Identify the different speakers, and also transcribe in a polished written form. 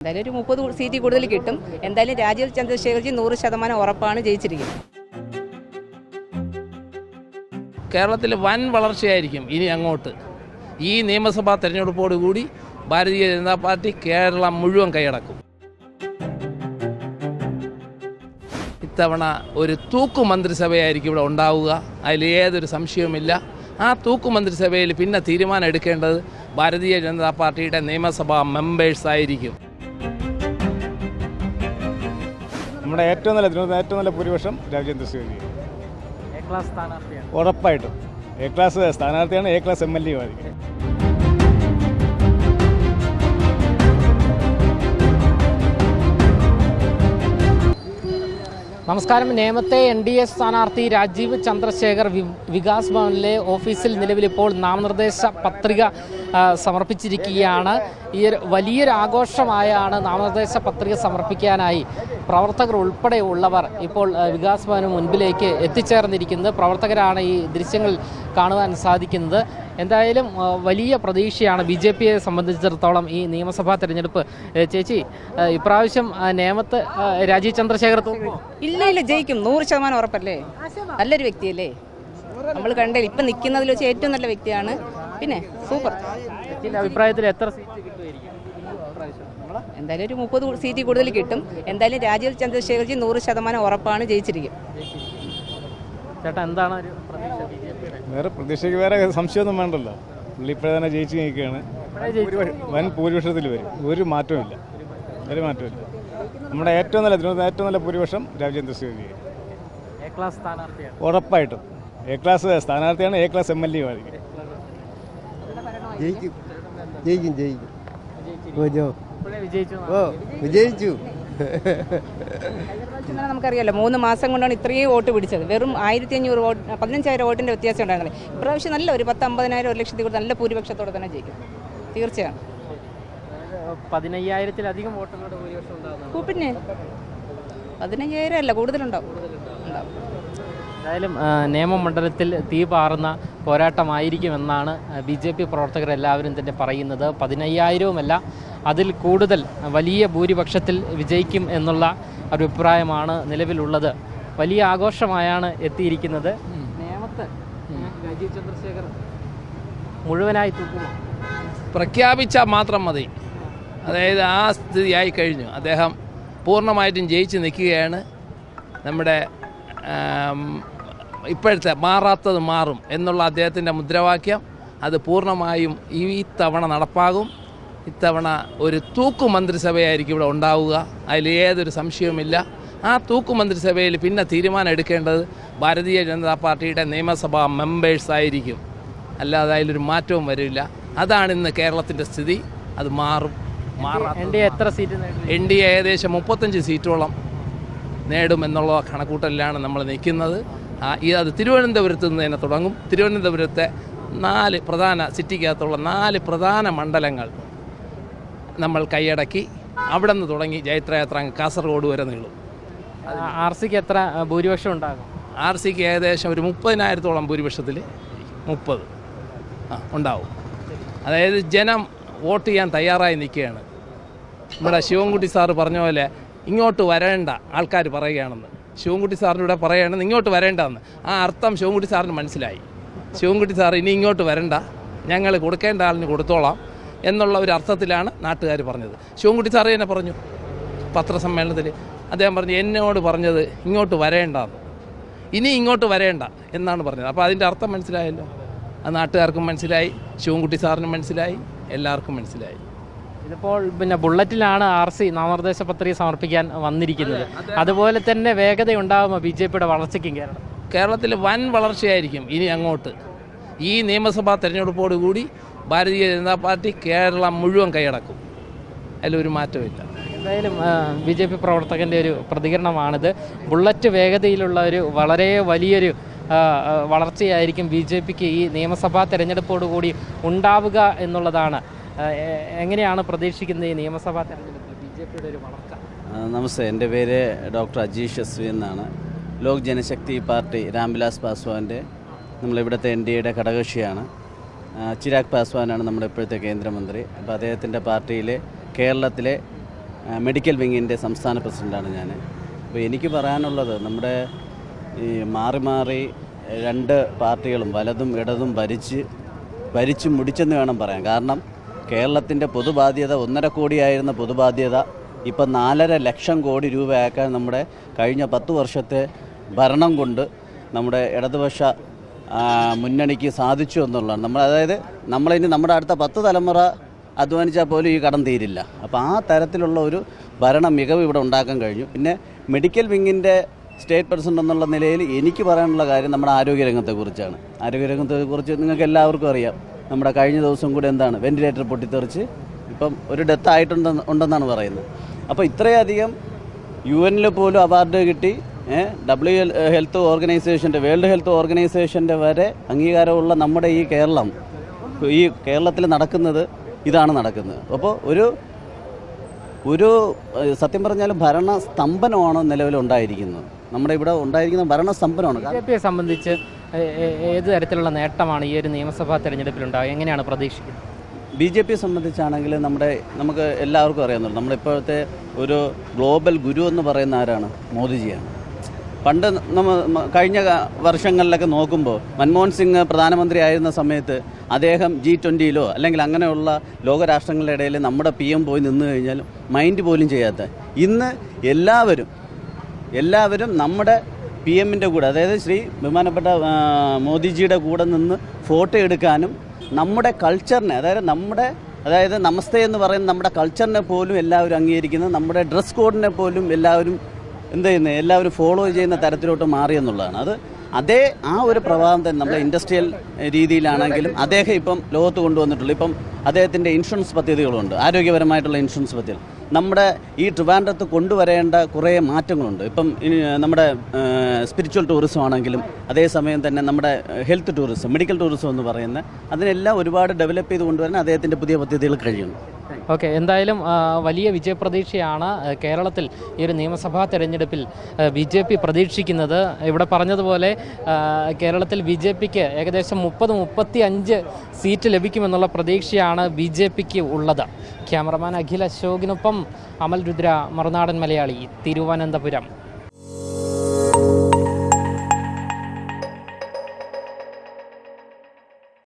Speaker 1: എന്തായാലും ഒരു 30 സീറ്റ് കൂടുതൽ കിട്ടും. എന്തായാലും രാജീവ് ചന്ദ്രശേഖർജി 100% ഉറപ്പാണ് ജയിച്ചിരിക്കുന്നത്.
Speaker 2: കേരളത്തിൽ വൻ വളർച്ചയായിരിക്കും ഇനി അങ്ങോട്ട്. ഈ നിയമസഭാ തെരഞ്ഞെടുപ്പോടുകൂടി ഭാരതീയ ജനതാ പാർട്ടി കേരളം മുഴുവൻ കൈയടക്കും. ഇത്തവണ ഒരു തൂക്കു മന്ത്രിസഭയായിരിക്കും ഇവിടെ ഉണ്ടാവുക, അതിൽ ഏതൊരു സംശയവുമില്ല. ആ തൂക്കു മന്ത്രിസഭയിൽ പിന്നെ തീരുമാനം എടുക്കേണ്ടത് ഭാരതീയ ജനതാ പാർട്ടിയുടെ നിയമസഭാ മെമ്പേഴ്സായിരിക്കും.
Speaker 3: നമ്മുടെ ഏറ്റവും നല്ല ഭൂരിപക്ഷം രാജീവ് ചന്ദ്രശേഖർജി ഉറപ്പായിട്ടും എ ക്ലാസ് സ്ഥാനാർത്ഥിയാണ്, എ ക്ലാസ് MLA ആയിരിക്കും.
Speaker 4: നമസ്കാരം. നേമത്തെ NDA സ്ഥാനാർത്ഥി രാജീവ് ചന്ദ്രശേഖർ വികാസ് ഭവനിലെ ഓഫീസിൽ നിലവിലിപ്പോൾ നാമനിർദ്ദേശ പത്രിക സമർപ്പിച്ചിരിക്കുകയാണ്. ഈ വലിയൊരു ആഘോഷമായാണ് നാമനിർദ്ദേശ പത്രിക സമർപ്പിക്കാനായി പ്രവർത്തകർ ഉൾപ്പെടെയുള്ളവർ ഇപ്പോൾ വികാസ് ഭവന് മുൻപിലേക്ക് എത്തിച്ചേർന്നിരിക്കുന്നത്. പ്രവർത്തകരാണ് ഈ ദൃശ്യങ്ങൾ കാണുവാൻ സാധിക്കുന്നത്. എന്തായാലും വലിയ പ്രതീക്ഷയാണ് BJPയെ സംബന്ധിച്ചിടത്തോളം ഈ നിയമസഭാ തെരഞ്ഞെടുപ്പ്. ചേച്ചി, ഇപ്രാവശ്യം നേമത്ത് രാജീവ് ചന്ദ്രശേഖർ
Speaker 1: ഇല്ല, ജയിക്കും. 100% ഉറപ്പല്ലേ. നല്ലൊരു വ്യക്തിയല്ലേ, നമ്മൾ കണ്ടേ. ഇപ്പം നിൽക്കുന്നതിൽ വെച്ച് ഏറ്റവും നല്ല വ്യക്തിയാണ്. പിന്നെ സൂപ്പർ.
Speaker 4: അഭിപ്രായത്തിൽ എത്ര സീറ്റ് കിട്ടുമായിരിക്കും?
Speaker 1: എന്തായാലും ഒരു 30 സീറ്റ് കൂടുതൽ കിട്ടും. എന്തായാലും രാജീവ് ചന്ദ്രശേഖർജി 100% ഉറപ്പാണ് ജയിച്ചിരിക്കും.
Speaker 4: ചേട്ടാ, എന്താണ് ഒരു
Speaker 3: പ്രതീക്ഷയ്ക്ക് വേറെ സംശയമൊന്നും വേണ്ടല്ലോ. പുള്ളി ഇപ്പോഴെ തന്നെ ജയിച്ചു നിൽക്കുകയാണ്. വൻ ഭൂരിപക്ഷത്തിൽ വരും. ഒരു മാറ്റമില്ല. നമ്മുടെ ഏറ്റവും നല്ല ഭൂരിപക്ഷം രാജീവ് ചന്ദ്രശേഖർജി ഉറപ്പായിട്ടും എ ക്ലാസ് സ്ഥാനാർത്ഥിയാണ്, എ ക്ലാസ് MLA ആയിരിക്കും.
Speaker 5: വിജയിച്ചു.
Speaker 1: നമുക്കറിയാലോ, 3 മാസം കൊണ്ടാണ് ഇത്രയും വോട്ട് പിടിച്ചത്. വെറും 1500 വോട്ട്, 15000 വോട്ടിൻ്റെ വ്യത്യാസം ഉണ്ടായിരുന്നത്. ഇപ്രാവശ്യം നല്ല ഒരു 10-50,000 1 ലക്ഷത്തിൽ കൂടുതൽ നല്ല ഭൂരിപക്ഷത്തോടെ തന്നെ ജയിക്കും. തീർച്ചയാണ്.
Speaker 4: 15,000-ത്തിലധികം വോട്ടുകളുടെ ഭൂരിപക്ഷം ഉണ്ടാകും.
Speaker 1: പിന്നെ 15,000 അല്ല, കൂടുതലുണ്ടാവും.
Speaker 4: എന്തായാലും നിയമമണ്ഡലത്തിൽ തീ പാറുന്ന പോരാട്ടമായിരിക്കുമെന്നാണ് BJP പ്രവർത്തകരെല്ലാവരും തന്നെ പറയുന്നത്. 15,000-വുമല്ല, അതിൽ കൂടുതൽ വലിയ ഭൂരിപക്ഷത്തിൽ വിജയിക്കും എന്നുള്ള ഒരു അഭിപ്രായമാണ് നിലവിലുള്ളത്. വലിയ ആഘോഷമായാണ് എത്തിയിരിക്കുന്നത്. നേമത്ത് രാജീവ് ചന്ദ്രശേഖർ മുഴുവനായി തൂക്കുമോ?
Speaker 2: പ്രഖ്യാപിച്ചാൽ മാത്രം മതി. അതായത് ആ സ്ഥിതിയായി കഴിഞ്ഞു. അദ്ദേഹം പൂർണ്ണമായിട്ടും ജയിച്ച് നിൽക്കുകയാണ്. നമ്മുടെ ഇപ്പോഴത്തെ മാറാത്തത് മാറും എന്നുള്ള അദ്ദേഹത്തിൻ്റെ മുദ്രാവാക്യം അത് പൂർണ്ണമായും ഈ തവണ നടപ്പാകും. ഇത്തവണ ഒരു തൂക്കു മന്ത്രിസഭയായിരിക്കും ഇവിടെ ഉണ്ടാവുക, അതിൽ ഏതൊരു സംശയവുമില്ല. ആ തൂക്കു മന്ത്രിസഭയിൽ പിന്നെ തീരുമാനം എടുക്കേണ്ടത് ഭാരതീയ ജനതാ പാർട്ടിയുടെ നിയമസഭാ മെമ്പേഴ്സായിരിക്കും. അല്ലാതെ അതിലൊരു മാറ്റവും വരില്ല. അതാണ് ഇന്ന് കേരളത്തിൻ്റെ സ്ഥിതി. അത് മാറും.
Speaker 4: എത്ര സീറ്റ്
Speaker 2: NDA ഏകദേശം 35 സീറ്റോളം നേടുമെന്നുള്ള കണക്കൂട്ടലിലാണ് നമ്മൾ നിൽക്കുന്നത്. അത് തിരുവനന്തപുരത്ത് നിന്ന് തന്നെ തുടങ്ങും. തിരുവനന്തപുരത്തെ 4 പ്രധാന സിറ്റിക്കകത്തുള്ള 4 പ്രധാന മണ്ഡലങ്ങൾ നമ്മൾ കൈയടക്കി അവിടെ നിന്ന് തുടങ്ങി ജൈത്രയാത്ര കാസർഗോഡ് വരെ നീളും.
Speaker 4: RCക്ക് എത്ര ഭൂരിപക്ഷം ഉണ്ടാകും?
Speaker 2: RCക്ക് ഏകദേശം ഒരു 30,000-ത്തോളം ഭൂരിപക്ഷത്തിൽ 30 ഉണ്ടാവും. അതായത് ജനം വോട്ട് ചെയ്യാൻ തയ്യാറായി നിൽക്കുകയാണ്. നമ്മുടെ ശിവൻകുട്ടി സാറ് പറഞ്ഞ പോലെ ഇങ്ങോട്ട് വരേണ്ട ആൾക്കാർ പറയുകയാണെന്ന്. ശിവൻകുട്ടി സാറിനൂടെ പറയുകയാണെന്ന് ഇങ്ങോട്ട് വരേണ്ടതെന്ന്. ആ അർത്ഥം ശിവൻകുട്ടി സാറിന് മനസ്സിലായി. ശിവൻകുട്ടി സാർ ഇനി ഇങ്ങോട്ട് വരണ്ട, ഞങ്ങൾ കൊടുക്കേണ്ട ആളിന് കൊടുത്തോളാം എന്നുള്ള ഒരു അർത്ഥത്തിലാണ് നാട്ടുകാർ പറഞ്ഞത്. ശിവൻകുട്ടി സാറ് തന്നെ പറഞ്ഞു പത്രസമ്മേളനത്തിൽ. അദ്ദേഹം പറഞ്ഞു, എന്നോട് പറഞ്ഞത് ഇങ്ങോട്ട് വരേണ്ടെന്ന്, ഇനി ഇങ്ങോട്ട് വരേണ്ട എന്നാണ് പറഞ്ഞത്. അപ്പോൾ അതിൻ്റെ അർത്ഥം മനസ്സിലായല്ലോ. അത് നാട്ടുകാർക്കും മനസ്സിലായി, ശിവൻകുട്ടി സാറിനും മനസ്സിലായി, എല്ലാവർക്കും മനസ്സിലായി.
Speaker 4: ഇതിപ്പോൾ പിന്നെ ബുള്ളറ്റിലാണ് RC നാമനിർദ്ദേശ പത്രിക സമർപ്പിക്കാൻ വന്നിരിക്കുന്നത്. അതുപോലെ തന്നെ വേഗതയുണ്ടാകുമോ BJPയുടെ വളർച്ചയ്ക്കും?
Speaker 2: കേരളത്തിൽ വൻ വളർച്ചയായിരിക്കും ഇനി അങ്ങോട്ട്. ഈ നിയമസഭാ തെരഞ്ഞെടുപ്പോടുകൂടി ഭാരതീയ ജനതാ പാർട്ടി കേരളം മുഴുവൻ കൈയടക്കും. അതിലൊരു മാറ്റമില്ല.
Speaker 4: എന്തായാലും BJP പ്രവർത്തകൻ്റെ ഒരു പ്രതികരണമാണിത്. ബുള്ളറ്റ് വേഗതയിലുള്ള ഒരു വളരെ വലിയൊരു വളർച്ചയായിരിക്കും BJPക്ക് ഈ നിയമസഭാ തെരഞ്ഞെടുപ്പോടുകൂടി ഉണ്ടാവുക എന്നുള്ളതാണ്. എങ്ങനെയാണ് പ്രതീക്ഷിക്കുന്നത് ഈ നിയമസഭാ തെരഞ്ഞെടുപ്പിൽ BJPയുടെ ഒരു വളർച്ച?
Speaker 5: നമസ്തേ, എൻ്റെ പേര് ഡോക്ടർ അജീഷ് എസ് വി എന്നാണ്. ലോക് ജനശക്തി പാർട്ടി രാംവിലാസ് പാസ്വാൻ്റെ നമ്മളിവിടുത്തെ NDAയുടെ ഘടകകക്ഷിയാണ്. ചിരാഗ് പാസ്വാനാണ് നമ്മുടെ ഇപ്പോഴത്തെ കേന്ദ്രമന്ത്രി. അപ്പോൾ അദ്ദേഹത്തിൻ്റെ പാർട്ടിയിലെ കേരളത്തിലെ മെഡിക്കൽ വിങ്ങിൻ്റെ സംസ്ഥാന പ്രസിഡൻ്റാണ് ഞാൻ. അപ്പോൾ എനിക്ക് പറയാനുള്ളത്, നമ്മുടെ ഈ മാറി മാറി രണ്ട് പാർട്ടികളും വലതും ഇടതും ഭരിച്ചു മുടിച്ചെന്ന് വേണം പറയാൻ. കാരണം കേരളത്തിൻ്റെ പൊതുബാധ്യത 1.5 കോടിയായിരുന്ന പൊതുബാധ്യത ഇപ്പം 4.5 ലക്ഷം കോടി രൂപയാക്കാൻ നമ്മുടെ കഴിഞ്ഞ 10 വർഷത്തെ ഭരണം കൊണ്ട് നമ്മുടെ ഇടതുപക്ഷ മുന്നണിക്ക് സാധിച്ചു എന്നുള്ളതാണ്. അതായത് നമ്മളിനി നമ്മുടെ അടുത്ത 10 തലമുറ അധ്വാനിച്ചാൽ പോലും ഈ കടം തീരില്ല. അപ്പോൾ ആ തരത്തിലുള്ള ഒരു ഭരണ മികവ് ഇവിടെ ഉണ്ടാക്കാൻ കഴിഞ്ഞു. പിന്നെ മെഡിക്കൽ വിങ്ങിൻ്റെ സ്റ്റേറ്റ് പ്രസിഡന്റ് എന്നുള്ള നിലയിൽ എനിക്ക് പറയാനുള്ള കാര്യം നമ്മുടെ ആരോഗ്യരംഗത്തെക്കുറിച്ചാണ്. ആരോഗ്യരംഗത്തെക്കുറിച്ച് നിങ്ങൾക്ക് എല്ലാവർക്കും അറിയാം. നമ്മുടെ കഴിഞ്ഞ ദിവസം കൂടെ എന്താണ് വെന്റിലേറ്റർ പൊട്ടിത്തെറിച്ച് ഇപ്പം ഒരു ഡെത്ത് ഉണ്ടെന്നാണ് പറയുന്നത്. അപ്പോൾ ഇത്രയധികം UN പോലും അവാർഡ് കിട്ടി, വേൾഡ് ഹെൽത്ത് ഓർഗനൈസേഷൻ്റെ വരെ അംഗീകാരമുള്ള നമ്മുടെ ഈ കേരളത്തിൽ നടക്കുന്നത് ഇതാണ് നടക്കുന്നത്. അപ്പോൾ ഒരു സത്യം പറഞ്ഞാൽ ഭരണസ്തംഭനമാണ് നിലവിലുണ്ടായിരിക്കുന്നത്. നമ്മുടെ ഇവിടെ ഉണ്ടായിരിക്കുന്ന ഭരണസ്തംഭനമാണ്.
Speaker 4: BJPയെ സംബന്ധിച്ച് ഏത് തരത്തിലുള്ള നേട്ടമാണ് ഈ ഒരു നിയമസഭാ തെരഞ്ഞെടുപ്പിലുണ്ടാകുക? എങ്ങനെയാണ് പ്രതീക്ഷിക്കുന്നത്?
Speaker 5: BJPയെ സംബന്ധിച്ചാണെങ്കിൽ നമുക്ക് എല്ലാവർക്കും അറിയാവുന്നത്, നമ്മുടെ ഇപ്പോഴത്തെ ഒരു ഗ്ലോബൽ ഗുരു എന്ന് പറയുന്ന ആരാണ്? മോദിജിയാണ്. പണ്ട് കഴിഞ്ഞ വർഷങ്ങളിലൊക്കെ നോക്കുമ്പോൾ മൻമോഹൻ സിംഗ് പ്രധാനമന്ത്രി ആയിരുന്ന സമയത്ത് അദ്ദേഹം G20 അല്ലെങ്കിൽ അങ്ങനെയുള്ള ലോകരാഷ്ട്രങ്ങളുടെ ഇടയിൽ നമ്മുടെ PM പോയി നിന്ന് കഴിഞ്ഞാൽ മൈൻഡ് പോലും ചെയ്യാത്ത, ഇന്ന് എല്ലാവരും നമ്മുടെ PMൻ്റെ കൂടെ, അതായത് ശ്രീ ബഹുമാനപ്പെട്ട മോദിജിയുടെ കൂടെ നിന്ന് ഫോട്ടോ എടുക്കാനും നമ്മുടെ കൾച്ചറിനെ, അതായത് നമസ്തേ എന്ന് പറയുന്ന നമ്മുടെ കൾച്ചറിനെ പോലും എല്ലാവരും അംഗീകരിക്കുന്നത്, നമ്മുടെ ഡ്രസ് കോഡിനെ പോലും എല്ലാവരും ഫോളോ ചെയ്യുന്ന തരത്തിലോട്ട് മാറിയെന്നുള്ളതാണ്. ആ ഒരു പ്രഭാവം തന്നെ നമ്മുടെ ഇൻഡസ്ട്രിയൽ രീതിയിലാണെങ്കിലും അദ്ദേഹം ഇപ്പം ലോകത്ത് കൊണ്ടുവന്നിട്ടുള്ളൂ. ഇപ്പം അദ്ദേഹത്തിൻ്റെ ഇൻഷുറൻസ് പദ്ധതികളുണ്ട്, ആരോഗ്യപരമായിട്ടുള്ള ഇൻഷുറൻസ് പദ്ധതികൾ. നമ്മുടെ ഈ ട്രിവാൻഡ്രത്ത് കൊണ്ടുവരേണ്ട കുറേ മാറ്റങ്ങളുണ്ട്. ഇപ്പം നമ്മുടെ സ്പിരിച്വൽ ടൂറിസം ആണെങ്കിലും, അതേസമയം തന്നെ നമ്മുടെ ഹെൽത്ത് ടൂറിസം, മെഡിക്കൽ ടൂറിസം എന്ന് പറയുന്ന അതിനെല്ലാം ഒരുപാട് ഡെവലപ്പ് ചെയ്ത് കൊണ്ടുവരാൻ അദ്ദേഹത്തിൻ്റെ പുതിയ പദ്ധതികൾ കഴിയുന്നു.
Speaker 4: ഓക്കെ, എന്തായാലും വലിയ വിജയപ്രതീക്ഷയാണ് കേരളത്തിൽ ഈ ഒരു നിയമസഭാ തെരഞ്ഞെടുപ്പിൽ BJP പ്രതീക്ഷിക്കുന്നത്. ഇവിടെ പറഞ്ഞതുപോലെ കേരളത്തിൽ BJPക്ക് ഏകദേശം 30-35 സീറ്റ് ലഭിക്കുമെന്നുള്ള പ്രതീക്ഷയാണ് BJPക്ക് ഉള്ളത്. ക്യാമറമാൻ അഖിൽ അശോകിനൊപ്പം അമൽ രുദ്ര, മറുനാടൻ മലയാളി, തിരുവനന്തപുരം.